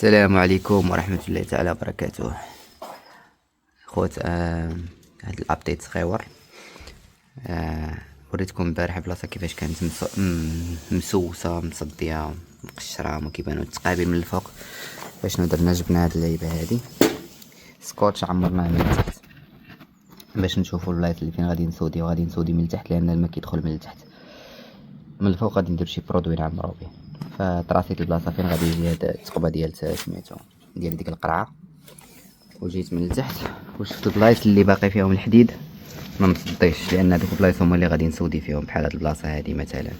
السلام عليكم ورحمة الله تعالى وبركاته. خوت، هاد الابديت صغيور. وريتكم البارح بلاصة كيفاش كانت مسوسة مصدية مقشرة وما كيبانو التقابيل من الفوق. شنو درنا؟ جبنا هاد اللعيبة هادي سكوتش عمرناه من التحت باش نشوفو البلايص اللي فين غادي نسودي، وغادي نسودي من التحت لان الماء كيدخل من التحت. من الفوق غادي ندير شي برودوي نعمرو به. فتراسيت البلاصة فين غادي يجي هاد التقبة ديال سميتو ديال ديك القرعة، وجيت من التحت وشفت البلايص اللي باقي فيهم الحديد ما مصديش، لان هذوك البلايص هما اللي غادي نسودي فيهم. بحال هاد البلاصه هادي مثلا،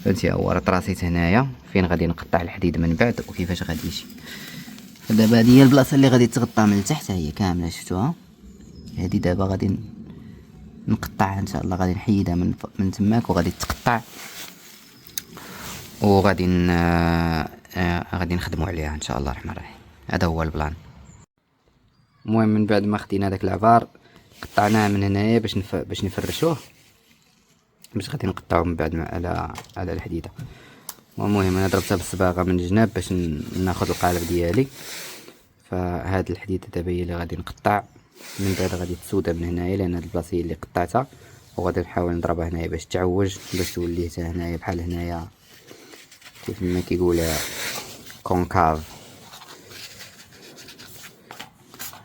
فهمتي؟ هو راه تراسيت هنايا فين غادي نقطع الحديد من بعد وكيفاش غادي يجي. فدابا هادي هي البلاصه اللي غادي تغطى من التحت، هي كامله شفتوها. هادي دابا غادي نقطعها ان شاء الله، غادي نحيدها من تماك وغادي تقطع، وغادي غادي نخدموا عليها ان شاء الله الرحمن الرحيم. هذا هو البلان. المهم من بعد ما خدينا داك العبار قطعناه من هنايا باش نفرشوه، باش غادي نقطعوه من بعد على الحديده. المهم انا ضربتها بالصباغه من الجناب باش ناخذ القالب ديالي. فهاد الحديده دابا هي اللي غادي نقطع من بعد، غادي تسودا من هنايا لان هاد البلاصه هي اللي قطعتها، وغادي نحاول نضربها هنايا باش تعوج، باش تولي حتى هنايا بحال هنايا كيف ما كيقول كونكاف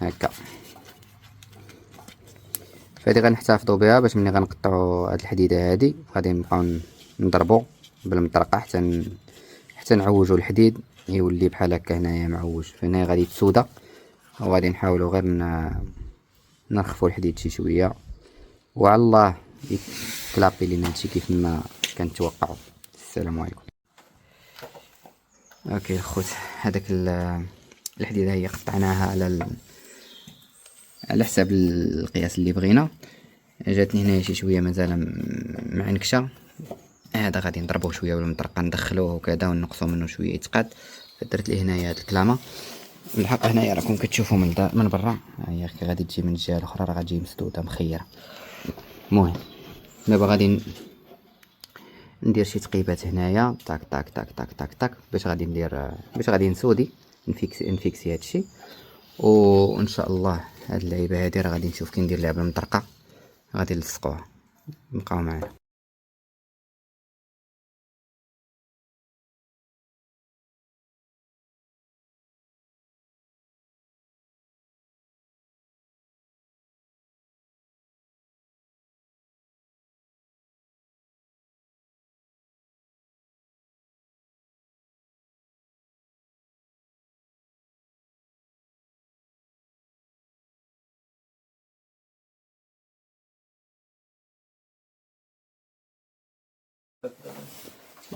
هكا. فهادي غنحتفظوا بها باش ملي غنقطعوا هاد الحديده هادي غادي نبقاو نضربوا بالمطرقه حتى نعوجوا الحديد يولي بحال هكا هنايا معوج. فهنا غادي تسودا، وغادي نحاولوا غير نرخفوا الحديد شي شويه، وعلى الله يكلابي لينا هادشي كيف ما كنتوقعوا. السلام عليكم. اوكي الخوت، هذاك الحديده هي قطعناها على حساب القياس اللي بغينا. جاتني هنايا شي شويه مازال معنكشه، هذا غادي نضربوه شويه بالمطرقه ندخلوه وكذا ونقصوا منه شويه يتقاد. درت ليه هنايا هاد الكلامه. الحق هنايا راكم كتشوفوا من برا، هي غادي تجي من الجهه الاخرى راه غتجي مسدوده مخيره. المهم دابا غادي ندير شي تقيبات هنايا تاك تاك تاك تاك تاك تاك باش غادي ندير باش غادي نسودي نفيكسي هادشي. وان شاء الله هاد اللعيبه هادي راه غادي نشوف كي ندير لها بالمطرقه، غادي نلصقوها. بقاو معنا.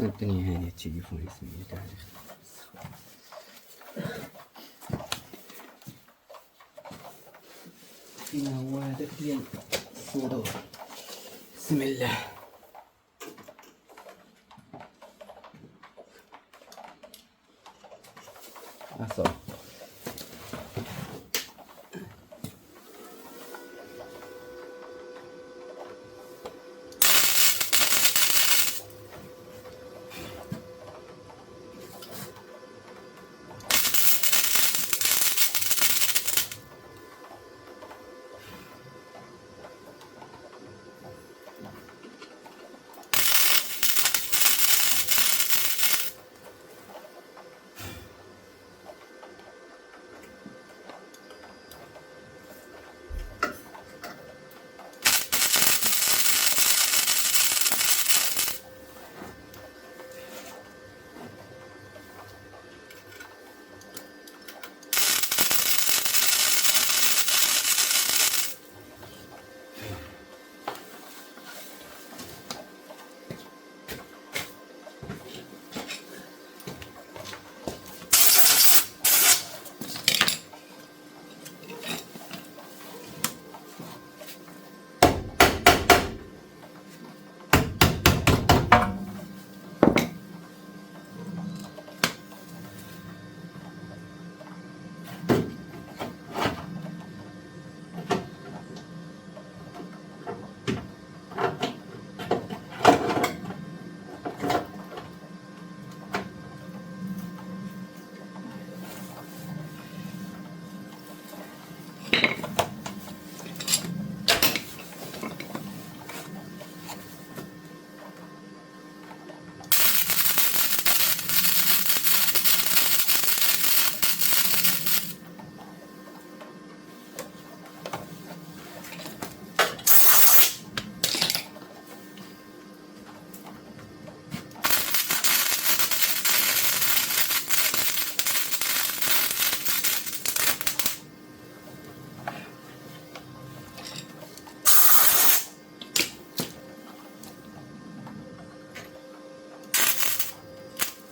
الدنيا هانية التليفون يسمي تاع فين هو هذاك ديال الصدور. بسم الله. اصلا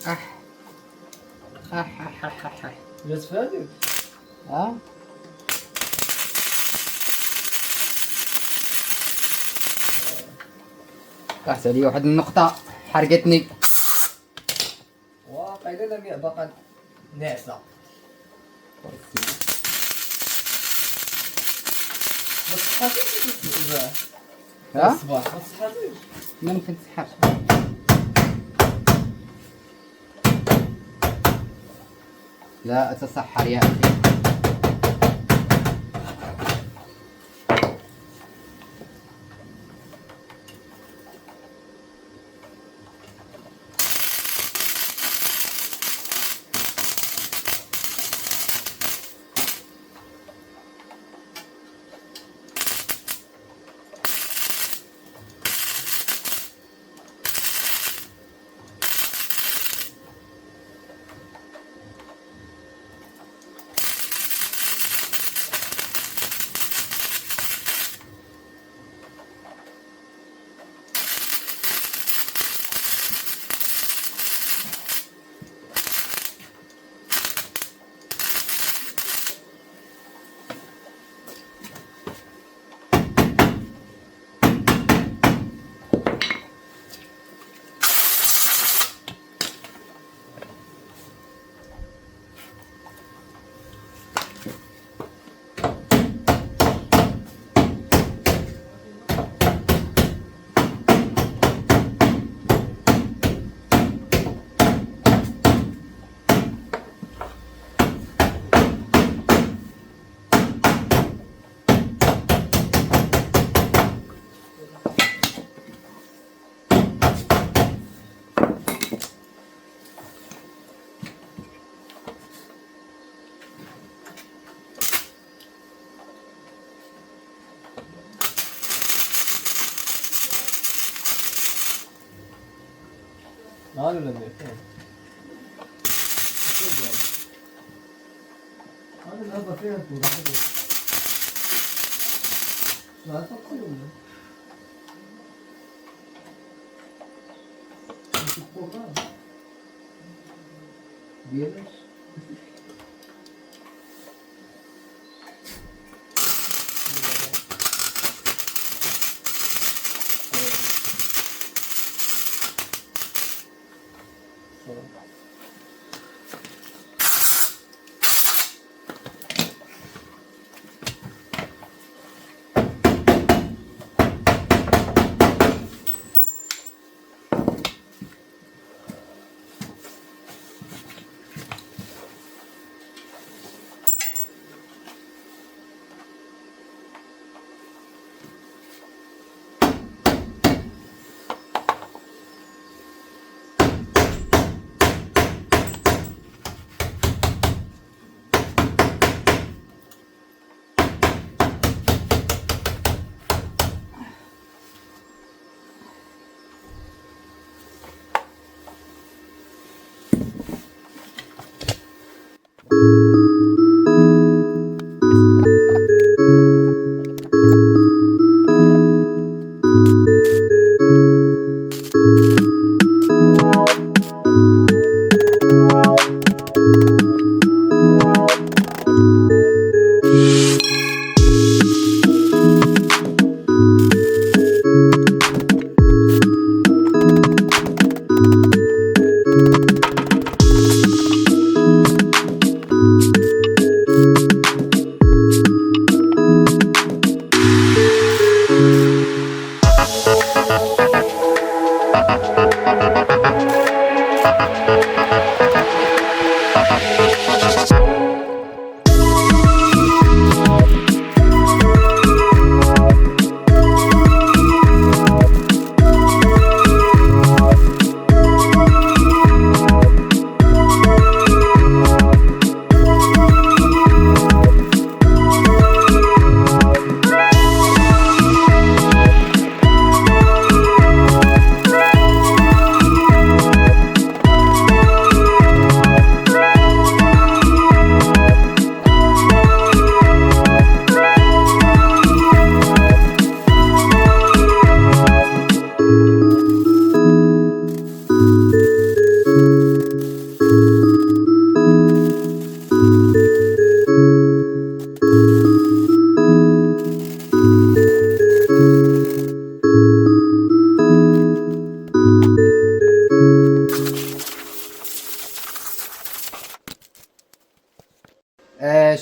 أح أح أح أح أح أح. جات في هذيك. طاحت عليا واحد النقطة حرقتني. واقيلا لا باقا ناعسة. ما تصحاتيش الصباح ما تصحاتيش. ما كنتسحرش. لا أتصحر يا أخي. نهار ولا فين؟ هذا الهبة فيها تقول لا تقول ديالش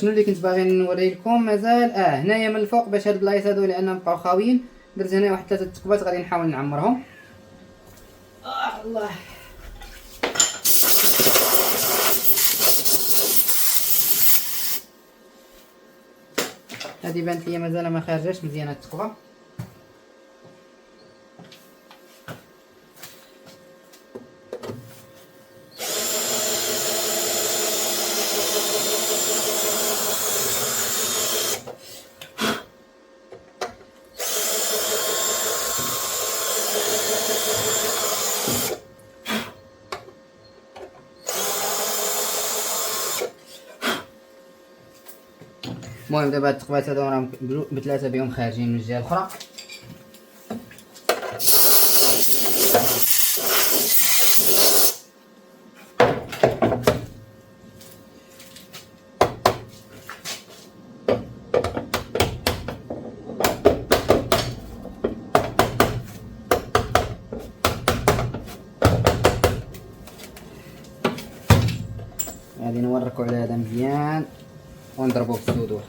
شنو اللي كنت باغي نوري لكم مازال هنايا من الفوق باش هاد البلايص هادو لانهم بقاو خاويين درت هنا واحد 3 تقبات غادي نحاول نعمرهم. الله هادي بانت ليا مازال ما خارجاش مزيانه التقبه. المهم دابا هاد التقبات هادو راهم بثلاثه بهم خارجين من الجهه الاخرى. غادي نوركو على هذا مزيان ونضربو بالسودور.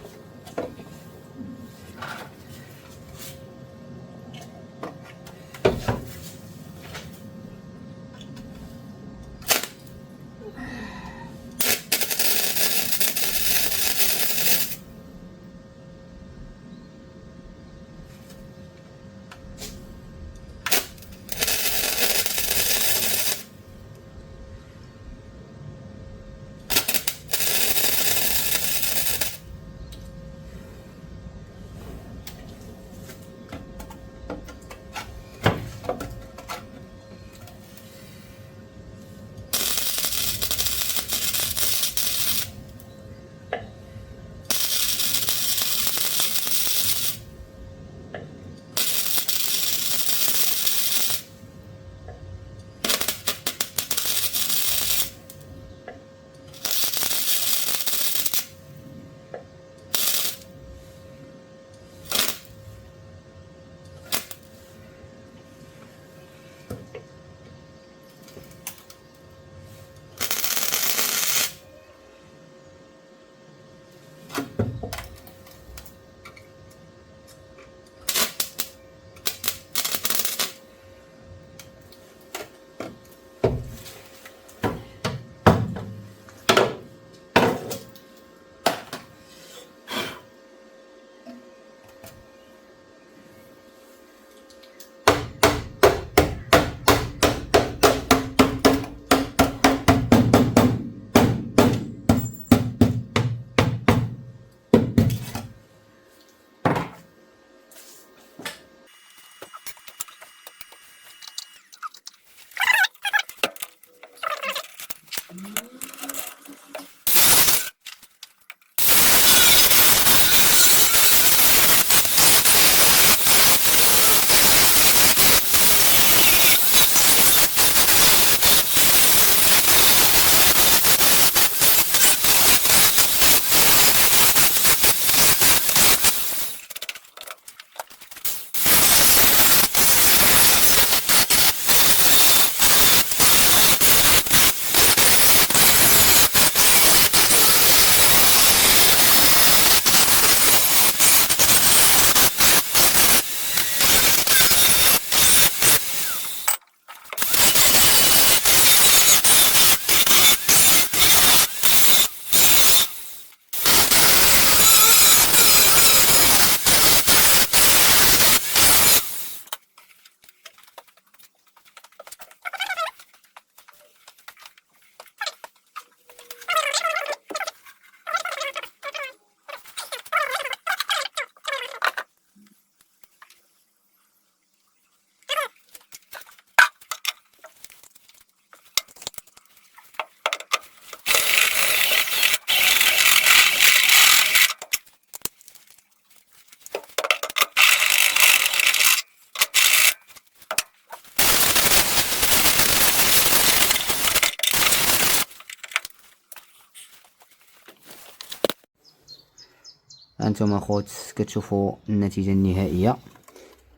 انتم اخوت كتشوفوا النتيجه النهائيه.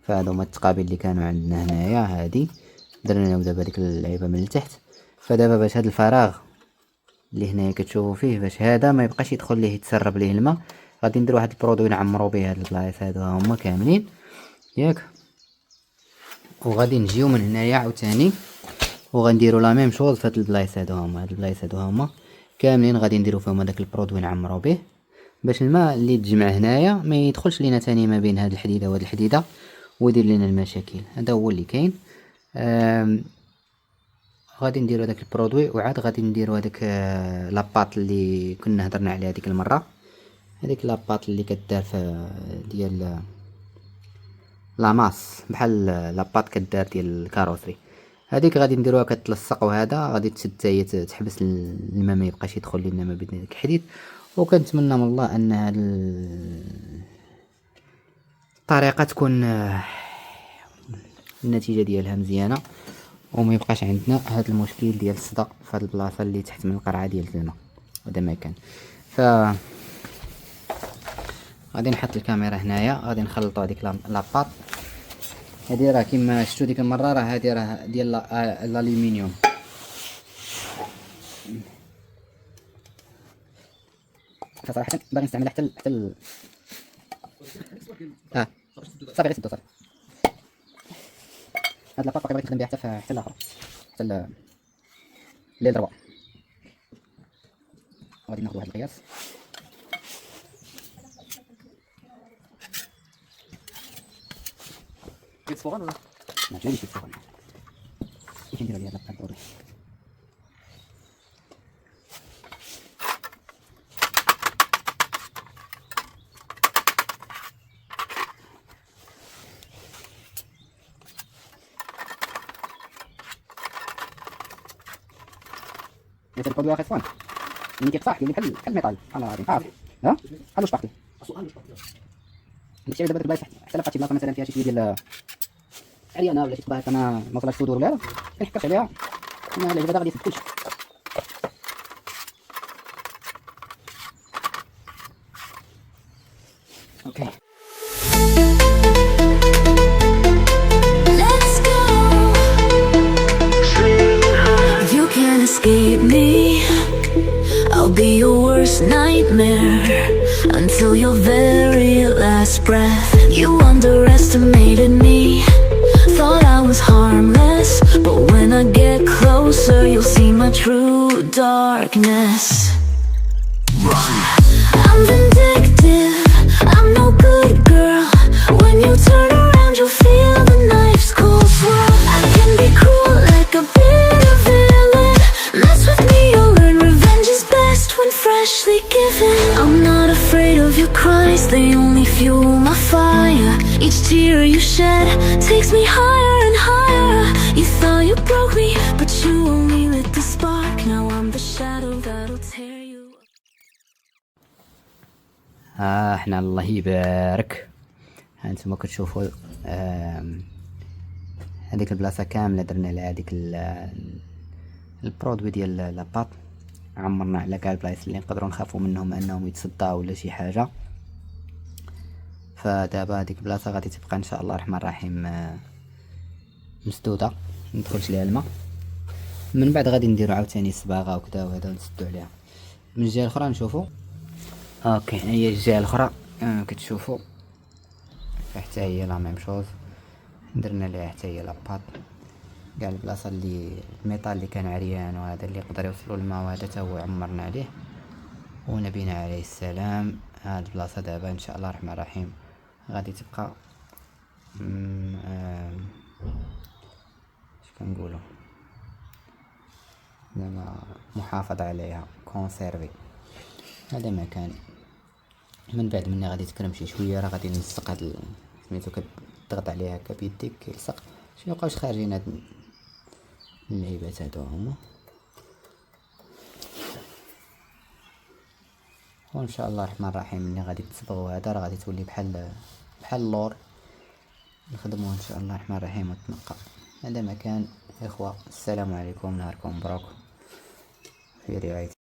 فهادو هما التقابيل اللي كانوا عندنا هنايا. هادي درنا لهم دابا ديك اللعيبه من التحت. فدابا باش هاد الفراغ اللي هنايا كتشوفوا فيه، باش هذا ما يبقاش يدخل ليه يتسرب ليه الماء. غادي ندير واحد البرودوي نعمرو به هاد البلايص هادو هما كاملين ياك. وغادي نجيو من هنايا عاوتاني وغنديروا لا ميم شوز في هاد البلايص هادو هما. هاد البلايص هادو هما كاملين غادي نديروا فيهم هذاك البرودوي نعمرو به، باش الماء اللي تجمع هنايا ما يدخلش لينا تاني ما بين هاد الحديده وهاد الحديده ويدير لنا المشاكل. هذا هو اللي كاين. غادي نديرو هذاك البرودوي وعاد غادي نديرو هذاك لاباط اللي كنا هضرنا عليها ديك المره. هذيك لاباط اللي كدار في ديال لاماس بحال لاباط كدار ديال الكاروسري، هذيك غادي نديروها كتلصق، وهذا غادي تشد حتى هي تحبس الماء ما يبقاش يدخل لنا ما بين داك الحديد. وكنتمنى من الله ان هاد الطريقه تكون النتيجه ديالها مزيانه وما يبقاش عندنا هذا المشكل ديال الصدى في هذه البلاصه اللي تحت من القرعه ديال الماء. هذا ما كان. ف غادي نحط الكاميرا هنايا، غادي نخلطوا هذيك لاباط. هذه راه كيما شفتوا ديك المره راه هذه راه ديال الالومنيوم. فصراحه باغي نستعملها حتى صافي غير سدو صافي. هاد لاباط باقي بغيت نخدم بها حتى الاخر حتى الليل ربع. غادي ناخذ واحد القياس. يتصفغن ولا؟ ما جايش يتصفغن. كيف ندير هاد البرودوي؟ هذا البرودوي واخا صفان ملي كيقطع كيولي بحال الميطال بحال غادي عارف ها بحال واش باقي داكشي دابا البلايص حتى لا بقات شي بلاصه مثلا فيها شي شويه ديال عريانه ولا شي طبقه هكا ما وصلش صدور ولا لا كنحكرش عليها. انا العجبه غادي يسد كلشي. اوكي escape me. I'll be your worst nightmare until your very last breath. You underestimated me, thought I was harmless, but when I get closer you'll see my true darkness. Run. I'm vindictive, I'm no good girl. When you turn around you'll feel the knife's cold swirl. I can be cruel like a bitter villain. Mess with me, you'll learn revenge is best when freshly given. I'm not afraid of your cries, they only fuel my fire. Each tear you shed takes me higher and higher. You thought you broke me, but you only lit the spark. Now I'm the shadow that'll tear you. احنا الله يبارك. هانتوما كتشوفوا هذيك البلاصه كامله درنا لها هذيك البرودوي ديال لاباط. عمرنا على كاع البلايص اللي نقدروا نخافوا منهم انهم يتصداو ولا شي حاجه. فدابا هذيك البلاصه غادي تبقى ان شاء الله الرحمن الرحيم مسدوده مندخلش ليها الماء. من بعد غادي نديرو عاوتاني الصباغه وكذا وهذا ونسدو عليها. من الجهه الاخرى نشوفوا اوكي هي الجهه الاخرى كتشوفوا حتى هي لا ميم شوز درنا ليها حتى هي لاباط. كاع البلاصه اللي الميطال اللي كان عريان وهذا اللي يقدر يوصلوا الماء وهذا تا هو عمرنا عليه ونبينا عليه السلام. هاد البلاصه دابا ان شاء الله الرحمن الرحيم غادي تبقى اش كنقولوا زعما محافظه عليها كونسيرفي. هذا مكان. من بعد مني غادي تكرم شي شويه راه غادي نلصق هاد سميتو كتضغط عليها هكا بيديك كيلصق باش ميبقاوش خارجين هاد اللعيبات هادو هما. وان شاء الله الرحمن الرحيم ملي غادي تصبغوا هذا راه غادي تولي بحال اللور نخدموه ان شاء الله الرحمن الرحيم وتنقى. هذا مكان اخوه. السلام عليكم، نهاركم مبروك في رعاية